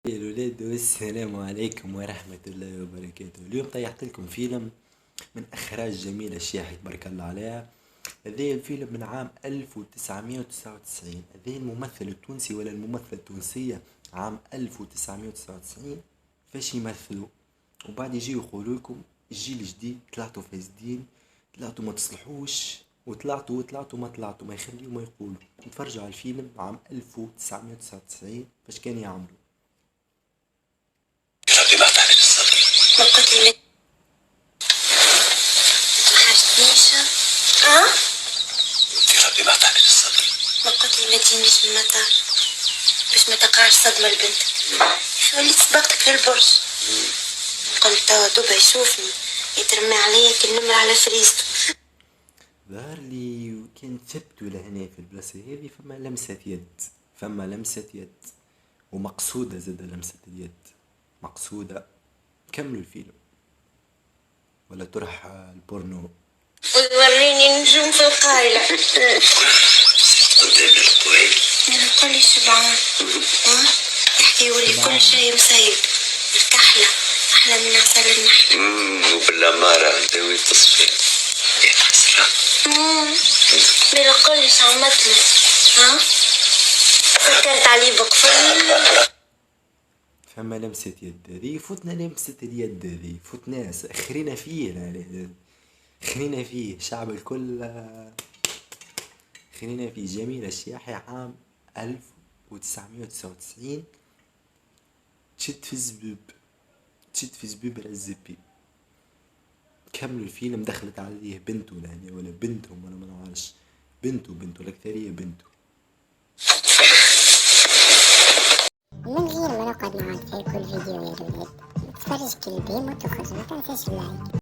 يا الولاد والسلام عليكم ورحمة الله وبركاته. اليوم طيحت لكم فيلم من إخراج جميل الشيحي تبارك الله عليها. هذا الفيلم من عام 1999. هذا الممثل التونسي ولا الممثلة التونسية عام 1999 فاش يمثلوا، وبعد يجي يقولوا لكم الجيل الجديد طلعتوا فاسدين، طلعتوا ما تصلحوش، وطلعتوا ما يخليوا ما يقولوا. نتفرجوا على الفيلم عام 1999 فاش كان يعملوا. ربي ما تعمل الصبر. ما قلت لي ما حاجتنيش. ها؟ انت ربي ما تعمل الصبر. ما قلت لي ما تجينيش المطار باش ما تقعش صدمة لبنتك. وليت سبقتك للبرج. قلت توا دوبا يشوفني يترمي عليا كالنمر على فريزته. ظهر لي كان ثبتوا لهنا في البلاصة هذه فما لمسة يد ومقصودة، زاد لمسة اليد مقصودة. كملوا الفيلم ولا تروح البورنو. وتوريني نجوم في القايلة. قدام القويل أنا كل شبعان. يحكي يولي كل شيء مسيب. الكحلة أحلى من عسل النحل. وبالأمارة نداوي تصفي يا حسرة. بلا كلش عمتنا. فكرت علي بقفل. فما لمسة يد هذه فتنا، لمسة اليد هذه فتنا خرينا فيه، خرينا فيه شعب الكل، خلينا في جميل الشياحي عام 1999. تشد في زبيب الزبي. كملوا الفيلم. دخلت عليه بنته لهنا ولا بنتهم ولا ما نعرفش، بنته الأكثرية بنته. من غير ما نقعد نعاد في كل فيديو يا الولاد، تفرج كل بيم وتخرج، ما تنساش اللايك.